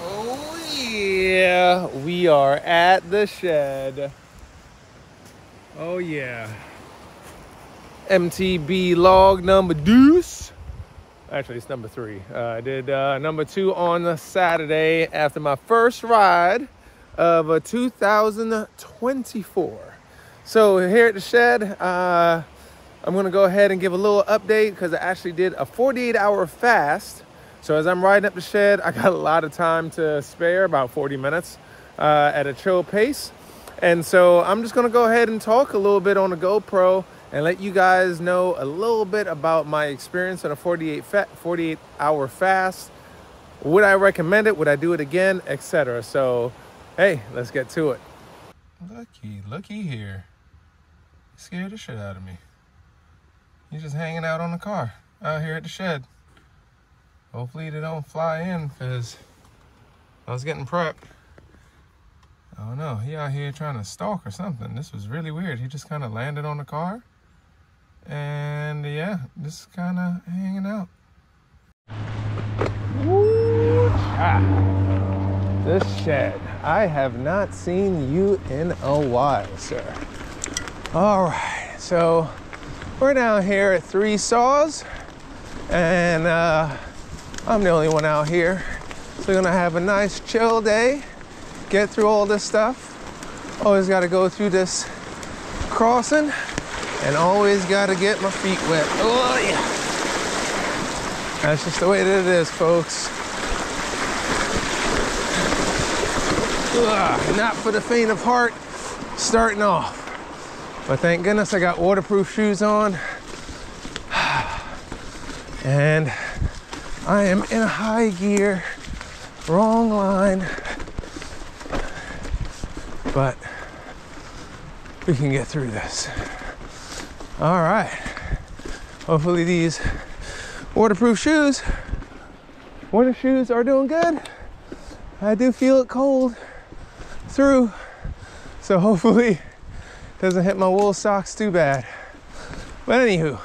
Oh yeah, we are at the shed. Oh yeah. MTB log number deuce. Actually, it's number 3. I did number 2 on the Saturday after my first ride of 2024. So here at the shed, I'm gonna go ahead and give a little update because I actually did a 48-hour fast. So as I'm riding up the shed, I got a lot of time to spare, about 40 minutes at a chill pace. And so I'm just gonna go ahead and talk a little bit on the GoPro and let you guys know a little bit about my experience on a 48-hour fast. Would I recommend it? Would I do it again? Etc. So, hey, let's get to it. Looky here. You scared the shit out of me. You're just hanging out on the car out here at the shed. Hopefully they don't fly in because I was getting prepped. I don't know, he out here trying to stalk or something. This was really weird. He just kind of landed on the car. And yeah, just kind of hanging out. Woo! This shed. I have not seen you in a while, sir. All right, so we're down here at 3 Saws. And I'm the only one out here. So we're gonna have a nice chill day. Get through all this stuff. Always gotta go through this crossing. And always gotta get my feet wet. Oh yeah. That's just the way that it is, folks. Not for the faint of heart starting off. But thank goodness I got waterproof shoes on. And I am in high gear. Wrong line. But we can get through this. All right, hopefully these waterproof shoes, winter shoes are doing good. I do feel it cold through, so hopefully it doesn't hit my wool socks too bad. But anywho,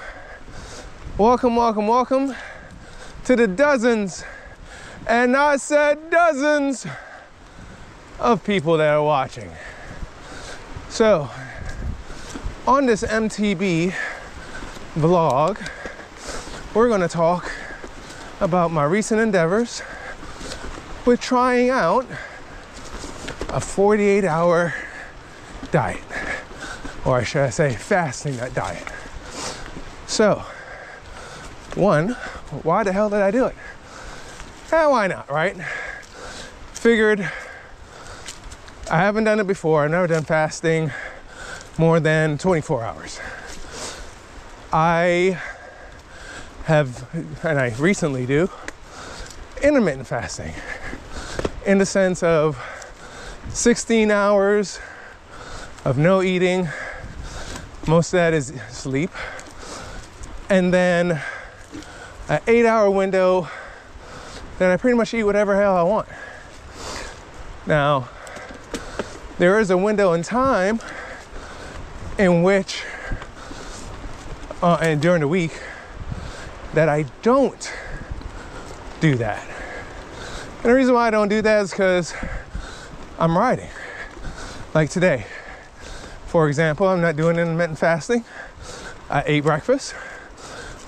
welcome to the dozens, and I said dozens of people that are watching. So, on this MTB vlog, we're gonna talk about my recent endeavors with trying out a 48-hour diet, or I should say fasting diet. So, one, why the hell did I do it? Why not, right? Figured I haven't done it before. I've never done fasting more than 24 hours. I have, and I recently do, intermittent fasting in the sense of 16 hours of no eating. Most of that is sleep. And then an 8-hour window that I pretty much eat whatever hell I want. Now, there is a window in time in which, and during the week, that I don't do that. And the reason why I don't do that is because I'm riding. Like today, for example, I'm not doing intermittent fasting. I ate breakfast,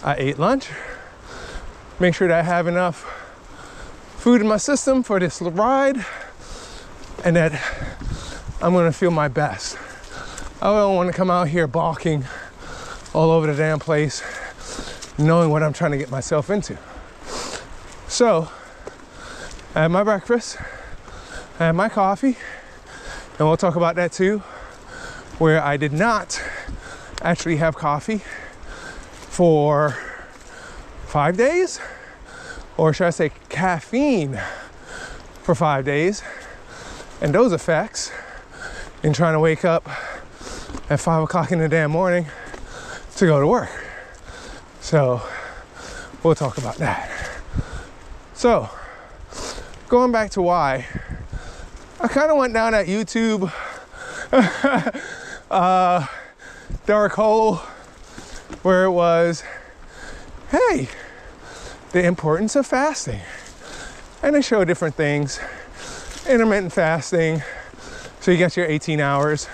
I ate lunch, make sure that I have enough food in my system for this ride, and that I'm gonna feel my best. I don't want to come out here balking all over the damn place, knowing what I'm trying to get myself into. So, I had my breakfast, I had my coffee, and we'll talk about that too, where I did not actually have coffee for 5 days, or should I say caffeine for 5 days, and those effects in trying to wake up at 5 o'clock in the damn morning to go to work. So we'll talk about that. So going back to why, I kind of went down that YouTube dark hole where it was, hey, the importance of fasting. And they show different things intermittent fasting, so you get your 18 hours.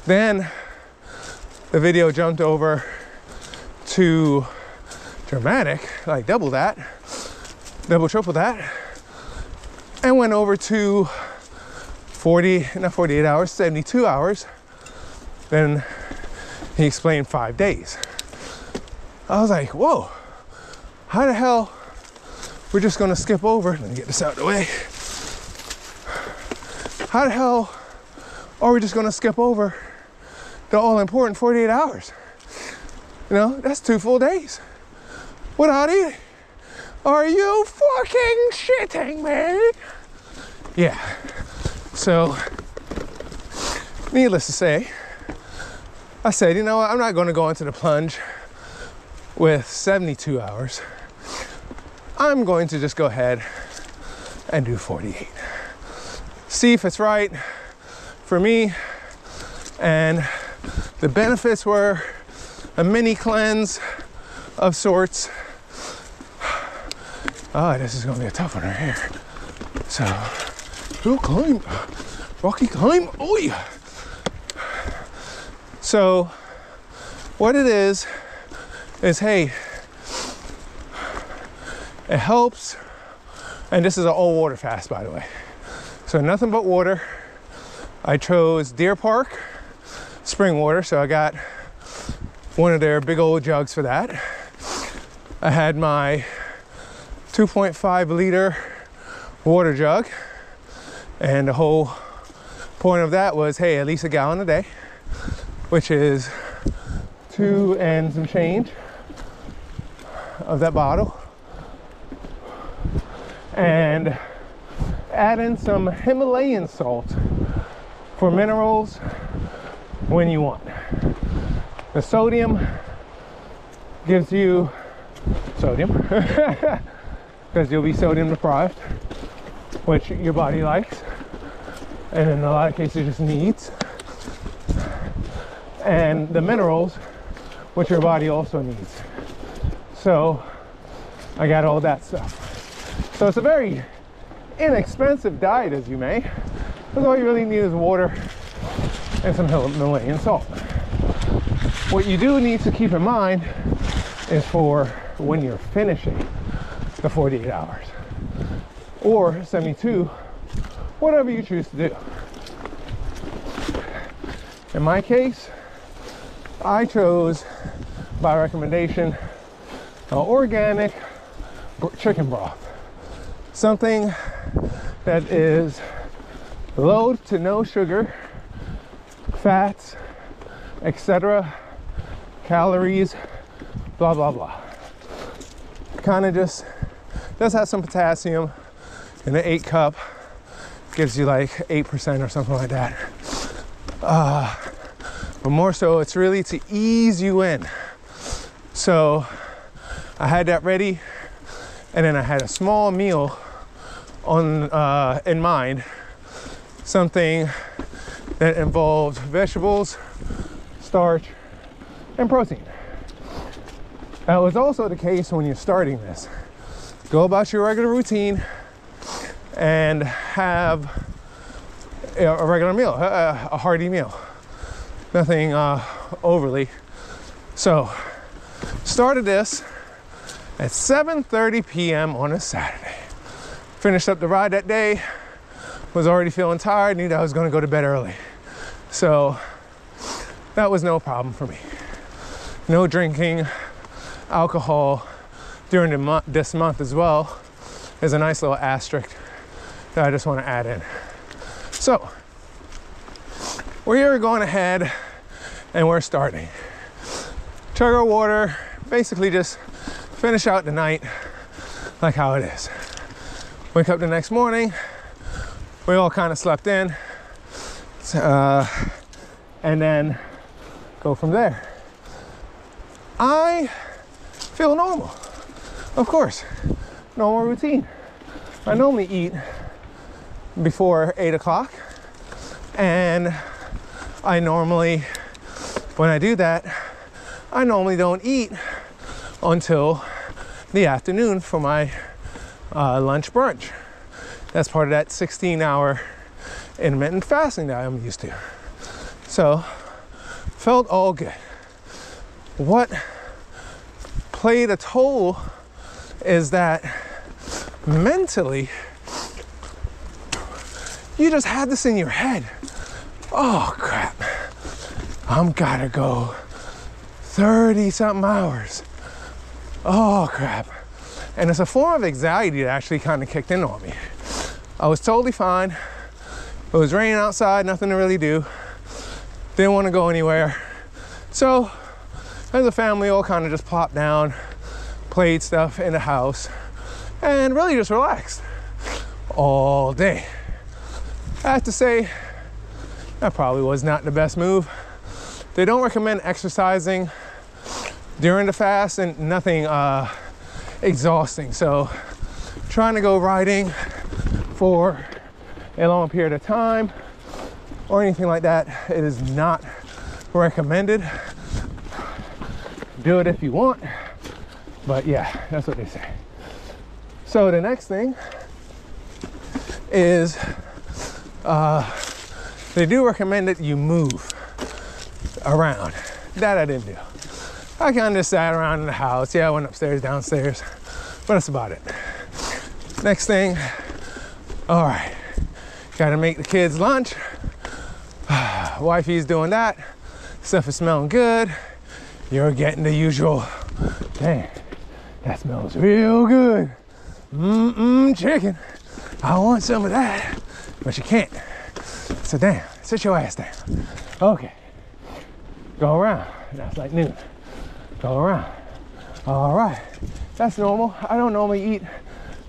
Then the video jumped over to dramatic, like double that, double, triple that, and went over to 48 hours, 72 hours. Then he explained 5 days. I was like, whoa, how the hell we're just gonna skip over, let me get this out of the way. How the hell are we just gonna skip over the all important 48 hours? You know, that's 2 full days without eating. Are you fucking shitting me? Yeah. So, needless to say, I said, you know what, I'm not gonna go into the plunge with 72 hours. I'm going to just go ahead and do 48. See if it's right for me. And the benefits were a mini cleanse of sorts. Oh, this is gonna be a tough one right here. So, hill climb, rocky climb, oh yeah. So, what it is, hey, it helps, and this is an all water fast, by the way. So nothing but water. I chose Deer Park spring water, so I got one of their big old jugs for that. I had my 2.5 liter water jug, and the whole point of that was, hey, at least a gallon a day, which is 2 and some change of that bottle. And add in some Himalayan salt for minerals when you want. The sodium gives you sodium because you'll be sodium deprived, which your body likes, and in a lot of cases just needs. And the minerals, which your body also needs. So I got all that stuff. So it's a very inexpensive diet, as you may, because all you really need is water and some Himalayan salt. What you do need to keep in mind is for when you're finishing the 48 hours or 72, whatever you choose to do. In my case, I chose, by recommendation, organic chicken broth. Something that is low to no sugar, fats, etc., calories, blah, blah, blah. Kind of just does have some potassium in an 8 cup. Gives you like 8% or something like that. But more so, it's really to ease you in. So I had that ready, and then I had a small meal on in mind, something that involved vegetables, starch, and protein. That was also the case when you're starting this. Go about your regular routine and have a regular meal, a hearty meal. Nothing overly. So, started this at 7:30 p.m. on a Saturday. Finished up the ride that day, was already feeling tired, knew that I was gonna go to bed early. So, that was no problem for me. No drinking alcohol during this month as well. There's a nice little asterisk that I just want to add in. So, we're going ahead and we're starting. Chug our water, basically just finish out the night like how it is. Wake up the next morning, we all kind of slept in, and then go from there. I feel normal, of course, normal routine. I normally eat before 8 o'clock, and I normally, when I do that, I normally don't eat until the afternoon for my lunch brunch. That's part of that 16-hour intermittent fasting that I'm used to. So, felt all good. What played a toll is that mentally, you just had this in your head. Oh crap, I'm gotta go 30 something hours. Oh crap. And it's a form of anxiety that actually kind of kicked in on me. I was totally fine. It was raining outside, nothing to really do. Didn't want to go anywhere. So, as a family, all kind of just plopped down, played stuff in the house, and really just relaxed all day. I have to say, that probably was not the best move. They don't recommend exercising during the fast and nothing exhausting. So trying to go riding for a long period of time or anything like that, it is not recommended. Do it if you want, but yeah, that's what they say. So the next thing is they do recommend that you move around. That I didn't do. I kind of just sat around in the house. Yeah, I went upstairs, downstairs, but that's about it. Next thing, all right, gotta make the kids lunch. Wifey's doing that. Stuff is smelling good. You're getting the usual, dang, that smells real good. Chicken. I want some of that, but you can't. So damn, sit your ass down. Okay, go around. That's like noon. Go around. All right, that's normal. I don't normally eat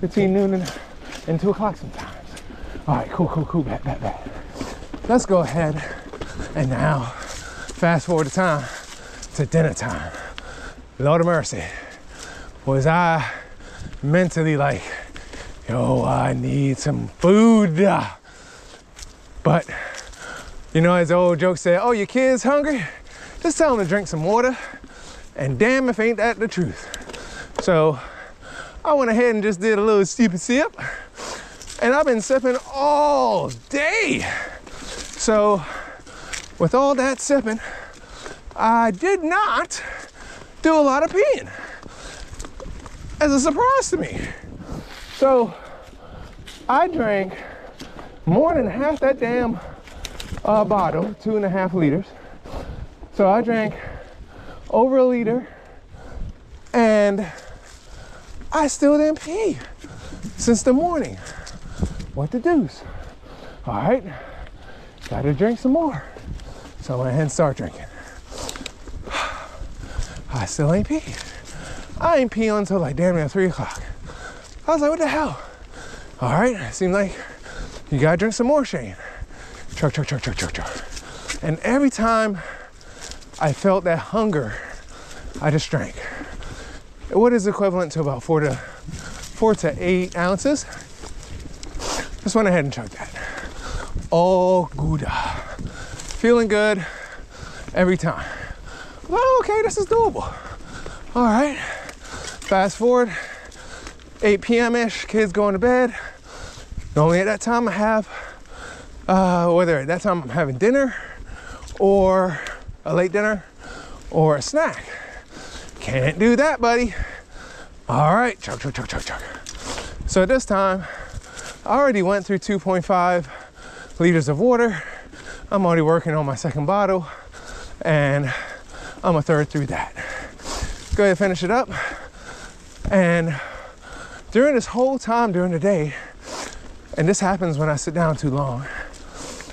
between noon and 2 o'clock sometimes. All right, cool, bet. Let's go ahead and now fast forward the time to dinner time. Lord of mercy, was I mentally like, yo, I need some food. But, you know, as the old joke said, oh, your kid's hungry? Just tell them to drink some water. And damn if ain't that the truth. So I went ahead and just did a little stupid sip. And I've been sipping all day. So with all that sipping, I did not do a lot of peeing. As a surprise to me. So I drank more than half that damn bottle, 2.5 liters. So I drank over 1 liter and I still didn't pee since the morning. What the deuce? All right, gotta drink some more. So I went ahead and started drinking. I still ain't peed. I ain't peeing until like damn near 3 o'clock. I was like, what the hell? All right, seemed like you gotta drink some more, Shane. Chug. And every time I felt that hunger, I just drank. What is equivalent to about 4 to 8 ounces. Just went ahead and chugged that. All good. Feeling good every time. Well, okay, this is doable. All right, fast forward, 8 p.m.-ish, kids going to bed. Normally at that time I have, whether at that time I'm having dinner or a late dinner or a snack. Can't do that, buddy. All right, chug. So at this time, I already went through 2.5 liters of water. I'm already working on my second bottle and I'm a third through that. Go ahead and finish it up. And during this whole time during the day, and this happens when I sit down too long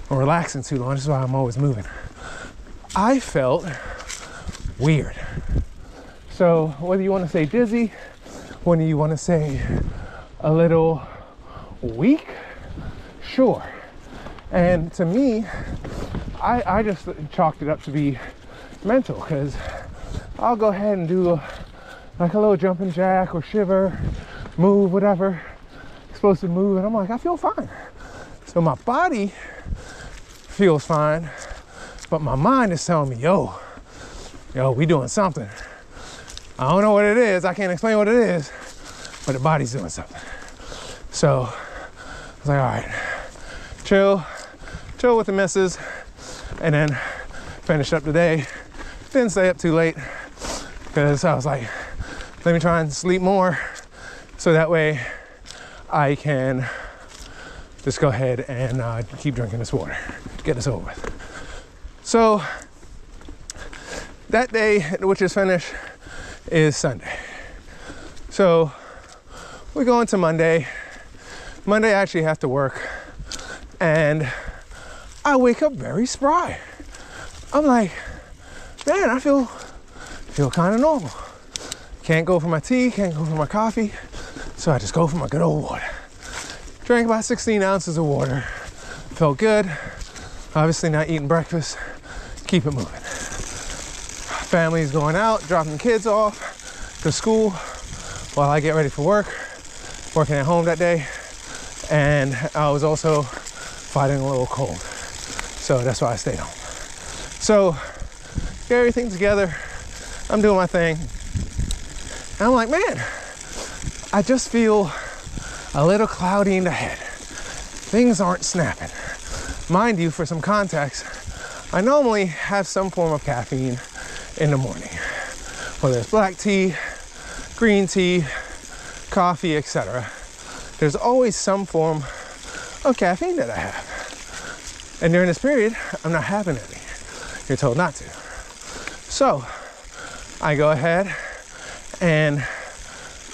or relaxing too long, this is why I'm always moving, I felt weird. So whether you want to say dizzy, whether you want to say a little weak, sure. And to me, I just chalked it up to be mental, because I'll go ahead and do like a little jumping jack or shiver, move, whatever, explosive move, and I'm like, I feel fine. So my body feels fine, but my mind is telling me, yo, we doing something. I don't know what it is, I can't explain what it is, but the body's doing something. So was like, all right, chill with the missus, and then finished up the day. Didn't stay up too late because I was like, let me try and sleep more so that way I can just go ahead and keep drinking this water, get this over with. So that day, which is finished, is Sunday. So we go into Monday. Monday I actually have to work, and I wake up very spry. I'm like, man, I feel kind of normal. Can't go for my tea, can't go for my coffee, so I just go for my good old water. Drank about 16 ounces of water. Felt good. Obviously not eating breakfast. Keep it moving. Family's going out, dropping kids off to school while I get ready for work. Working at home that day. And I was also fighting a little cold. So that's why I stayed home. So, get everything together. I'm doing my thing. And I'm like, man, I just feel a little cloudy in the head. Things aren't snapping. Mind you, for some context, I normally have some form of caffeine in the morning. Whether it's black tea, green tea, coffee, etc. There's always some form of caffeine that I have. And during this period, I'm not having any. You're told not to. So I go ahead and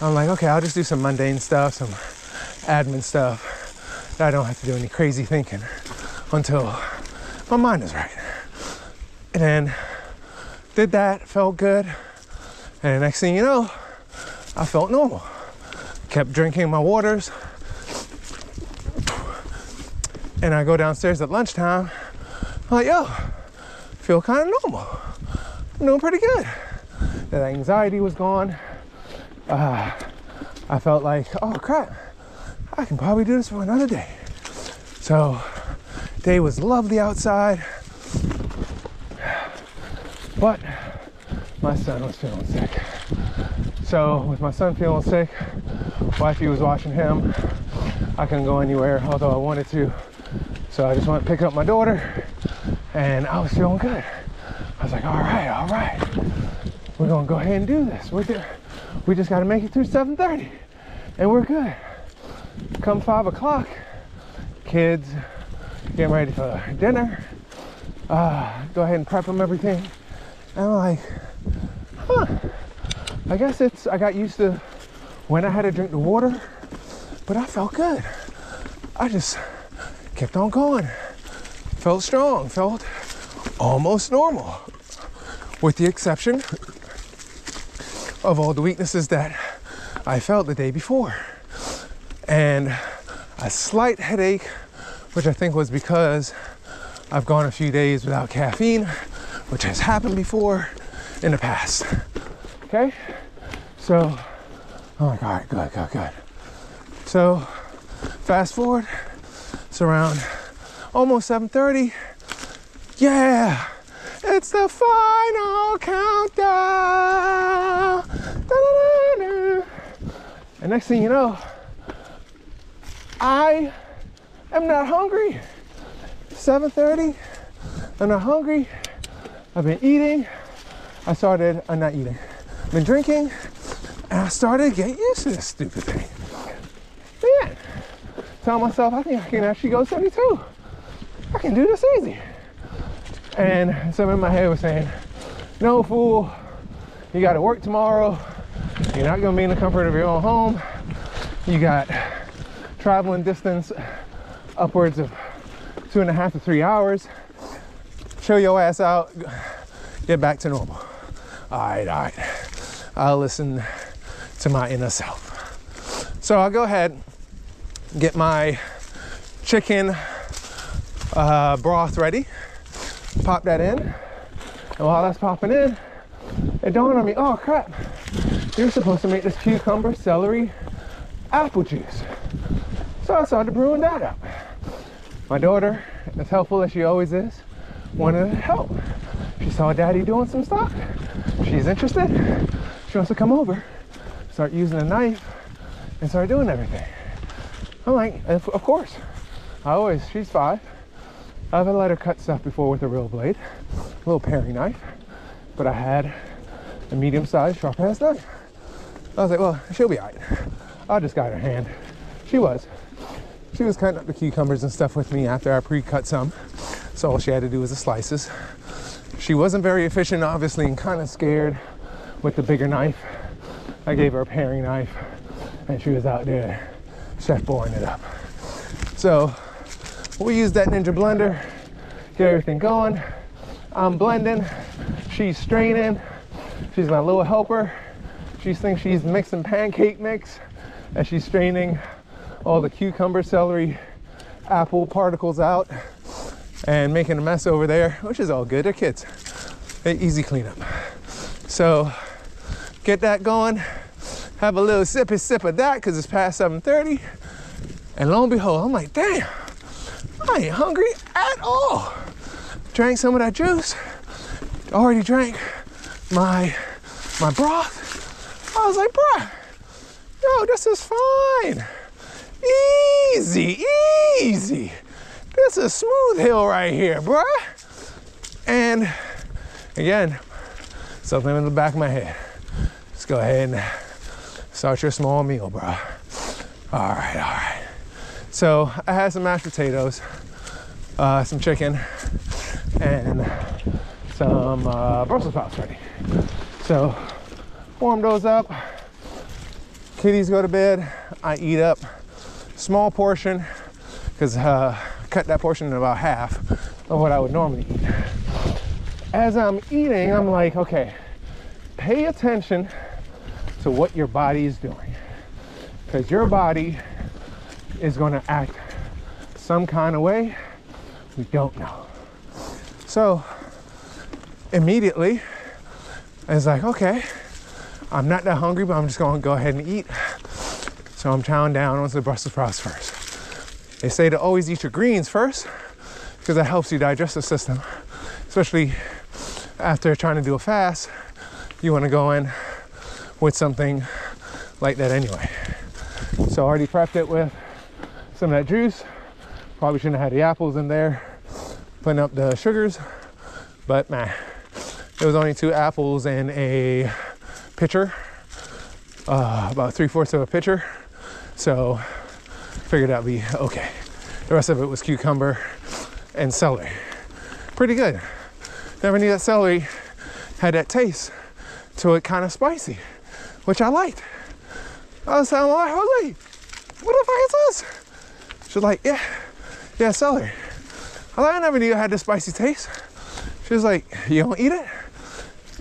I'm like, okay, I'll just do some mundane stuff, some admin stuff that I don't have to do any crazy thinking until my mind is right. And then did that, felt good. And the next thing you know, I felt normal. Kept drinking my waters. And I go downstairs at lunchtime. I'm like, yo, feel kind of normal. I'm doing pretty good. That anxiety was gone. I felt like, oh crap, I can probably do this for another day. So, day was lovely outside, but my son was feeling sick. So, with my son feeling sick, wifey was watching him. I couldn't go anywhere, although I wanted to. So I just went to pick up my daughter, and I was feeling good. I was like, all right, we're gonna go ahead and do this. We just gotta make it through 7:30, and we're good. Come 5 o'clock, kids getting ready for dinner. Go ahead and prep them everything. And I'm like, I guess I got used to when I had to drink the water, but I felt good. I just kept on going. Felt strong, felt almost normal, with the exception of all the weaknesses that I felt the day before. And a slight headache, which I think was because I've gone a few days without caffeine, which has happened before in the past. Okay? So, I'm like, all right, good. So, fast forward, it's around almost 7:30. Yeah, it's the final countdown. Da-da-da-da. And next thing you know, I am not hungry. 7:30, I'm not hungry. I've been eating. I'm not eating. I've been drinking, and I started to get used to this stupid thing. Man, tell myself, I think I can actually go 72. I can do this easy. And something in my head was saying, no, fool, you got to work tomorrow. You're not going to be in the comfort of your own home. You got traveling distance upwards of 2.5 to 3 hours. Chill your ass out, get back to normal. All right. I'll listen to my inner self. So I'll go ahead, get my chicken broth ready, pop that in, and while that's popping in, it dawned on me, oh crap, you're supposed to make this cucumber, celery, apple juice. So I started brewing that up. My daughter, as helpful as she always is, wanted to help. She saw daddy doing some stuff. She's interested. She wants to come over, start using a knife, and start doing everything. I'm like, of course. She's 5. I've let her cut stuff before with a real blade, a little paring knife, but I had a medium-sized sharp-ass knife. I was like, well, she'll be all right. I'll just guide her hand. She was cutting up the cucumbers and stuff with me after I pre-cut some, so all she had to do was the slices. She wasn't very efficient, obviously, and kind of scared with the bigger knife. I gave her a paring knife, and she was out there chef boring it up. So we used that Ninja blender, get everything going. I'm blending, she's straining. She's my little helper. She thinks she's mixing pancake mix as she's straining all the cucumber, celery, apple particles out and making a mess over there, which is all good. They're kids. Easy cleanup. So get that going. Have a little sippy sip of that because it's past 7:30. And lo and behold, I'm like, damn, I ain't hungry at all. Drank some of that juice. Already drank my broth. I was like, bruh, yo, this is fine. Easy. This is smooth hill right here, bruh. And again, something in the back of my head. Just go ahead and start your small meal, bruh. All right. So I had some mashed potatoes, some chicken, and some Brussels sprouts ready. So warm those up. Kitties go to bed. I eat up small portion because cut that portion in about half of what I would normally eat. As I'm eating, I'm like, okay, pay attention to what your body is doing, because your body is going to act some kind of way we don't know. So immediately I was like, okay, I'm not that hungry, but I'm just going to go ahead and eat. So I'm chowing down onto the Brussels sprouts first. They say to always eat your greens first because that helps your digestive system, especially after trying to do a fast. You want to go in with something like that anyway. So I already prepped it with some of that juice. Probably shouldn't have had the apples in there, putting up the sugars, but man, it was only 2 apples in a pitcher, about 3/4 of a pitcher. So figured that'd be okay. The rest of it was cucumber and celery. Pretty good. Never knew that celery had that taste to it, kind of spicy, which I liked. I was telling my wife, I was like, what the fuck is this? She was like, yeah, celery. I was like, I never knew it had this spicy taste. She was like, you don't eat it?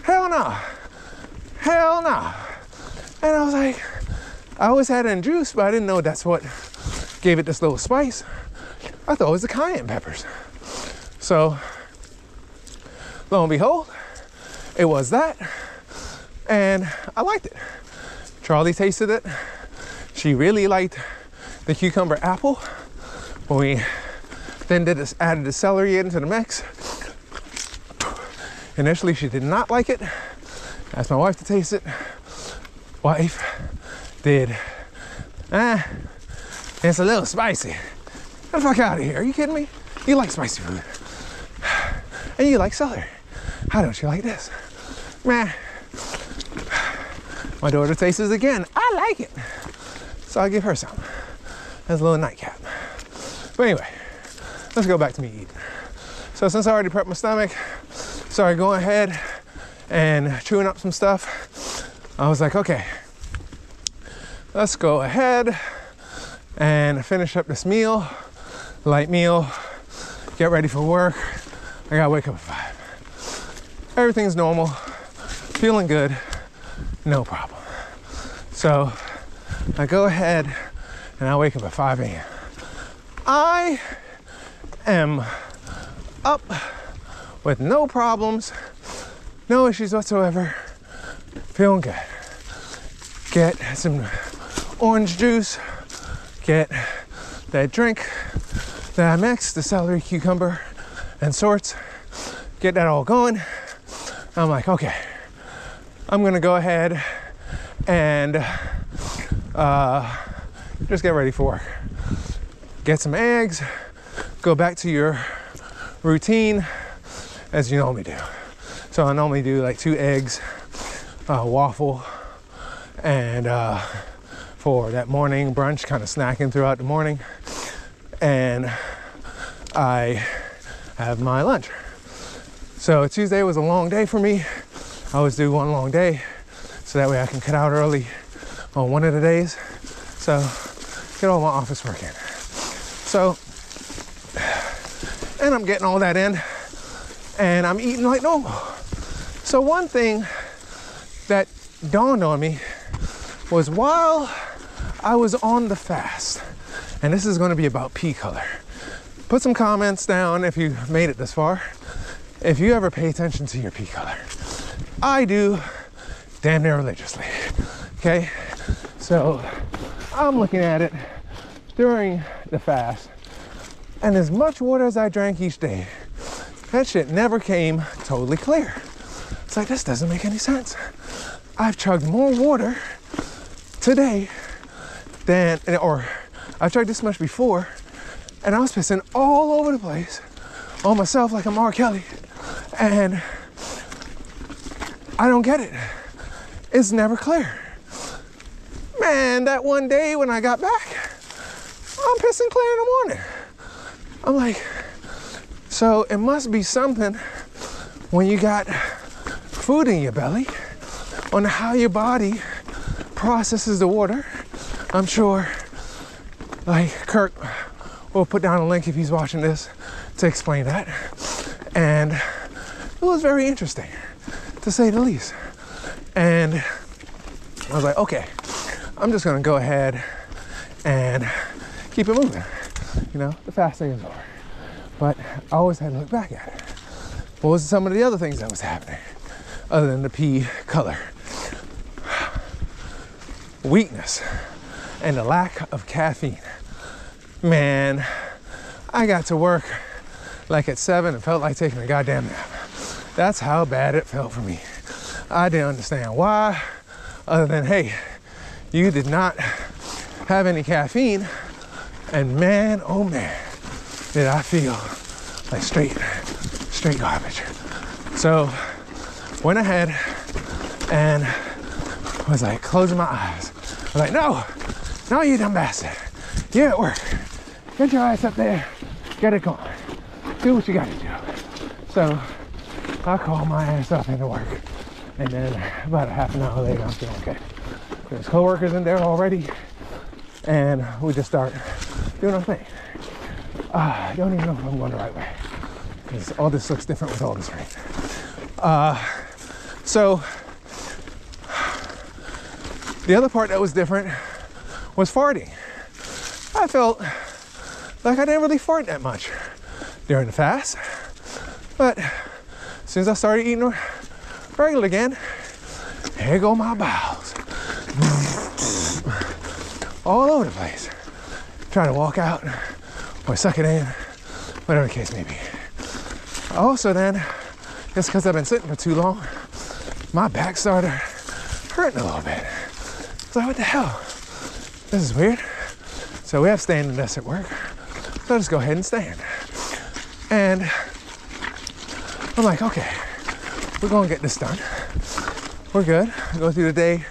Hell no. And I was like, I always had it in juice, but I didn't know that's what gave it this little spice. I thought it was the cayenne peppers. So, lo and behold, it was that. And I liked it. Charlie tasted it. She really liked the cucumber apple. When we then added the celery into the mix. Initially, she did not like it. Asked my wife to taste it. Wife did. It's a little spicy. Get the fuck out of here. Are you kidding me? You like spicy food. And you like celery. How don't you like this? Meh. My daughter tastes it again. I like it. So I'll give her some as a little nightcap. But anyway, let's go back to me eating. So since I already prepped my stomach, started going ahead and chewing up some stuff, I was like, okay, let's go ahead and finish up this meal, light meal, get ready for work. I gotta wake up at 5. Everything's normal, feeling good, no problem. So I go ahead and I wake up at 5 a.m. I am up with no problems, no issues whatsoever, feeling good. Get some orange juice, get that drink that I mixed, the celery, cucumber, and sorts, get that all going. I'm like, okay, I'm gonna go ahead and just get ready for work. Get some eggs, go back to your routine as you normally do. So I normally do like 2 eggs, waffle, and for that morning brunch, kind of snacking throughout the morning. And I have my lunch. So Tuesday was a long day for me. I always do one long day, so that way I can cut out early on one of the days. So get all my office work in. So, and I'm getting all that in, and I'm eating like normal. So one thing that dawned on me was while I was on the fast, and this is going to be about pea color. Put some comments down if you made it this far, if you ever pay attention to your pea color. I do damn near religiously, okay? So I'm looking at it during the fast, and as much water as I drank each day, that shit never came totally clear. It's like, this doesn't make any sense. I've chugged more water today than, or I've chugged this much before, and I was pissing all over the place on myself like I'm R. Kelly, and I don't get it. It's never clear. Man, that one day when I got back, I'm pissing clear in the morning. I'm like, so it must be something when you got food in your belly on how your body processes the water. I'm sure, like, Kirk will put down a link if he's watching this to explain that. And it was very interesting, to say the least. And I was like, okay, I'm just gonna go ahead and keep it moving. You know, the fasting is over. But I always had to look back at it. What was some of the other things that was happening other than the pea color? Weakness and the lack of caffeine. Man, I got to work like at 7 and felt like taking a goddamn nap. That's how bad it felt for me. I didn't understand why, other than, hey, you did not have any caffeine, and man, oh man, did I feel like straight garbage. So went ahead and was like closing my eyes. I was like, no, you dumb bastard. You're at work. Get your ass up there, get it going. Do what you gotta do. So I called my ass up into work. And then about a half an hour later, I'm feeling okay. There's coworkers in there already, and we just start doing our thing. I don't even know if I'm going the right way, because all this looks different with all this rain. So the other part that was different was farting. I felt like I didn't really fart that much during the fast, but as soon as I started eating regular again, here go my bowels. All over the place. Trying to walk out or suck it in, whatever the case may be. Also then, just because I've been sitting for too long, my back started hurting a little bit. It's like, what the hell? This is weird. So we have standing desks at work. So I'll just go ahead and stand. And I'm like, okay, we're gonna get this done. We're good. I go through the day,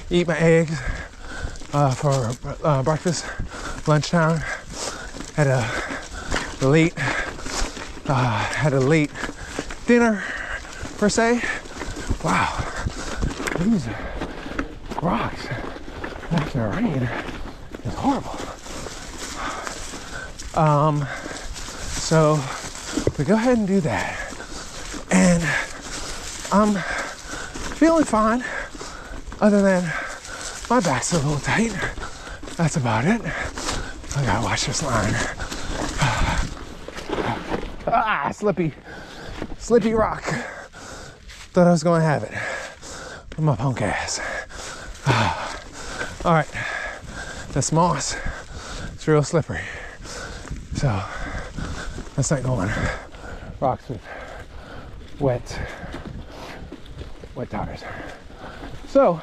eat my eggs for breakfast, lunchtime. Had a late dinner per se. Wow, these rocks after rain is horrible. So we go ahead and do that, and I'm feeling fine, other than my back's a little tight. That's about it. I gotta watch this line. Slippy rock. Thought I was gonna have it with my punk ass. All right, this moss, it's real slippery. So that's not going. Rocks with wet tires. So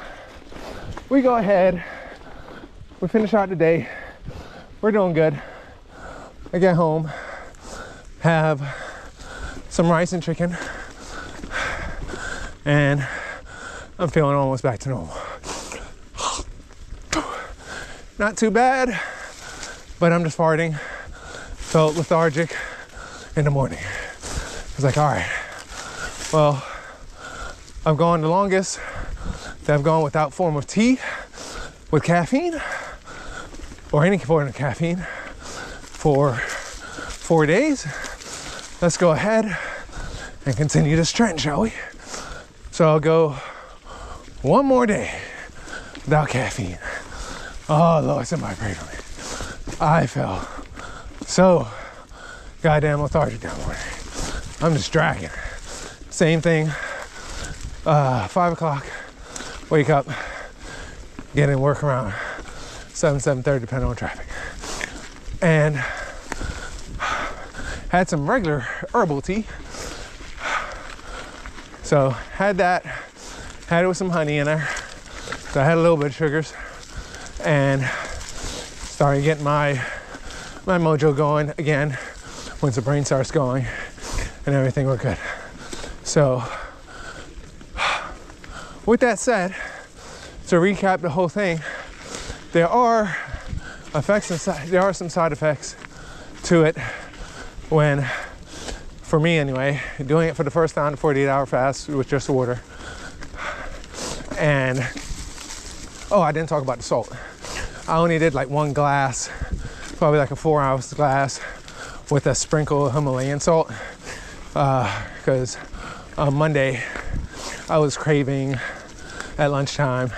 we go ahead we finish out the day. We're doing good. I get home, have some rice and chicken, and I'm feeling almost back to normal. Not too bad, but I'm just farting. Felt lethargic in the morning. I was like, all right, well, I've gone the longest that I've gone without form of tea with caffeine or any form of caffeine for 4 days. Let's go ahead and continue this trend, shall we? So I'll go one more day without caffeine. Oh Lord, somebody pray for me. I felt so goddamn lethargic that morning. I'm just dragging. Same thing, 5 o'clock, wake up, get in work around 7:30, depending on traffic. And had some regular herbal tea. So had that, had it with some honey in there. So I had a little bit of sugars and started getting my mojo going again once the brain starts going and everything we're good. So with that said, to recap the whole thing, there are effects and there are some side effects to it when, for me anyway, doing it for the first time, the 48-hour fast with just water. And oh, I didn't talk about the salt. I only did like 1 glass, probably like a 4-ounce glass with a sprinkle of Himalayan salt, because on Monday I was craving at lunchtime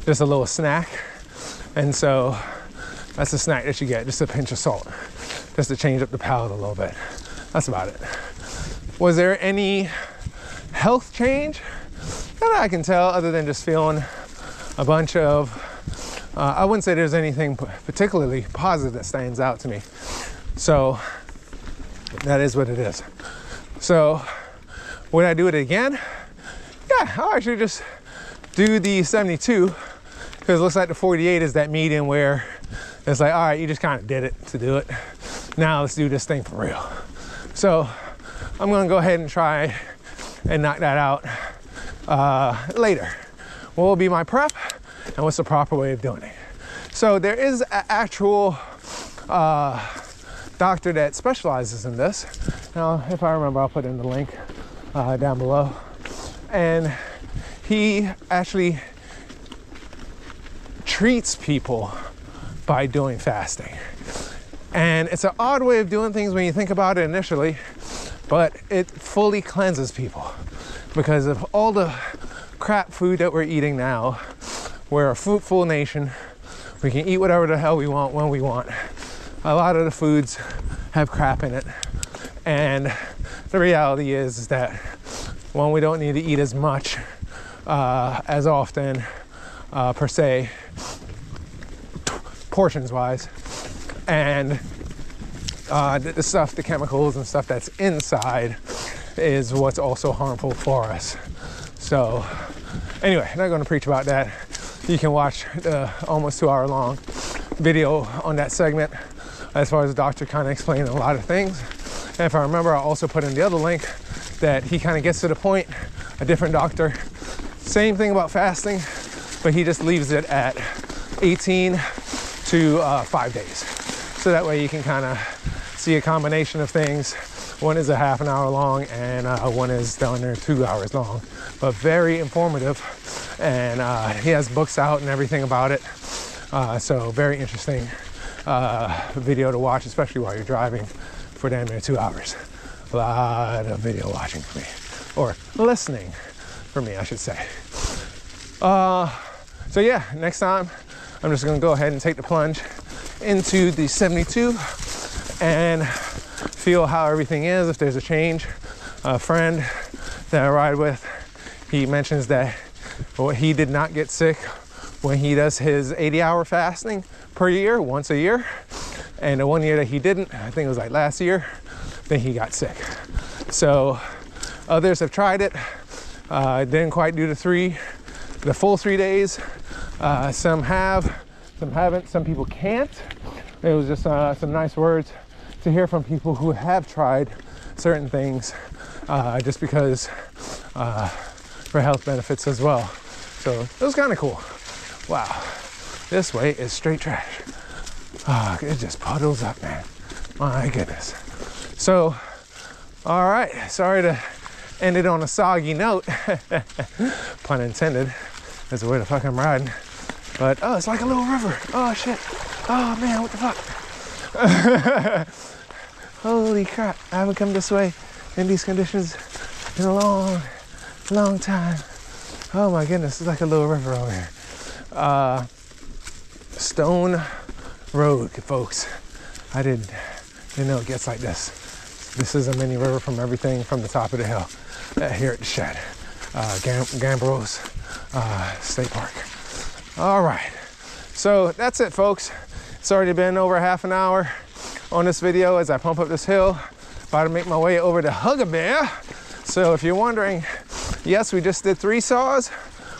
just a little snack, and so that's a snack that you get, just a pinch of salt, just to change up the palate a little bit. That's about it. Was there any health change that I can tell other than just feeling a bunch of, I wouldn't say there's anything particularly positive that stands out to me. So that is what it is. So would I do it again? Yeah, I'll actually just do the 72, because it looks like the 48 is that median where it's like, all right, you just kind of did it to do it. Now let's do this thing for real. So I'm gonna go ahead and try and knock that out later. What will be my prep and what's the proper way of doing it? So there is an actual doctor that specializes in this. Now, if I remember, I'll put in the link down below. And he actually treats people by doing fasting. And it's an odd way of doing things when you think about it initially, but it fully cleanses people because of all the crap food that we're eating now. We're a fruitful nation. We can eat whatever the hell we want when we want. A lot of the foods have crap in it. And the reality is that, one, we don't need to eat as much as often per se, portions wise. And the stuff, the chemicals and stuff that's inside is what's also harmful for us. So anyway, I'm not going to preach about that. You can watch the almost 2 hour long video on that segment as far as the doctor kind of explaining a lot of things. And if I remember, I'll also put in the other link that he kind of gets to the point, a different doctor. Same thing about fasting, but he just leaves it at 18 to 5 days. So that way you can kind of see a combination of things. One is a half an hour long and one is down there 2 hours long, but very informative. And he has books out and everything about it. So very interesting video to watch, especially while you're driving for damn near 2 hours. A lot of video watching for me, or listening for me, I should say. So yeah, next time I'm just gonna go ahead and take the plunge into the 72 and feel how everything is, if there's a change. A friend that I ride with, he mentions that he did not get sick when he does his 80-hour fasting per year, once a year. And the 1 year that he didn't, I think it was like last year, then he got sick. So others have tried it, didn't quite do the full 3 days. Some have some haven't, some people can't. It was just some nice words to hear from people who have tried certain things just because for health benefits as well. So it was kind of cool. Wow, this way is straight trash. It just puddles up, man. My goodness. So, all right, sorry to end it on a soggy note. Pun intended. That's the way the fuck I'm riding. But, oh, it's like a little river. Oh, shit. Oh, man, what the fuck? Holy crap. I haven't come this way in these conditions in a long, long time. Oh, my goodness. It's like a little river over here. Stone Road, folks. I didn't know it gets like this. This is a mini river from everything from the top of the hill here at the shed. Gambros State Park. All right, so that's it, folks. It's already been over half an hour on this video as I pump up this hill. About to make my way over to Goldhamer. So if you're wondering, yes, we just did 3 saws.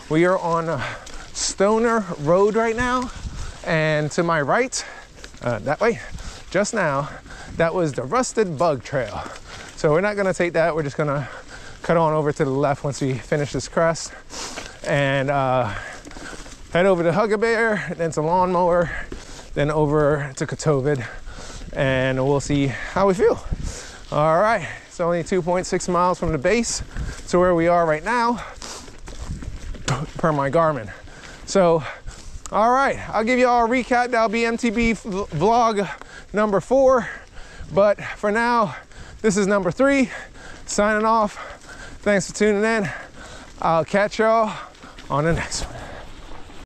We are on Stoner Road right now. And to my right, that way, just now, that was the Rusted Bug Trail. So we're not gonna take that. We're just gonna cut on over to the left once we finish this crest and head over to Goldhamer, then to Lawnmower, then over to Kotovid, and we'll see how we feel. All right, it's only 2.6 miles from the base to where we are right now, per my Garmin. So, all right, I'll give you all a recap. That'll be MTB vlog number 4. But for now, this is number 3. Signing off. Thanks for tuning in. I'll catch y'all on the next one.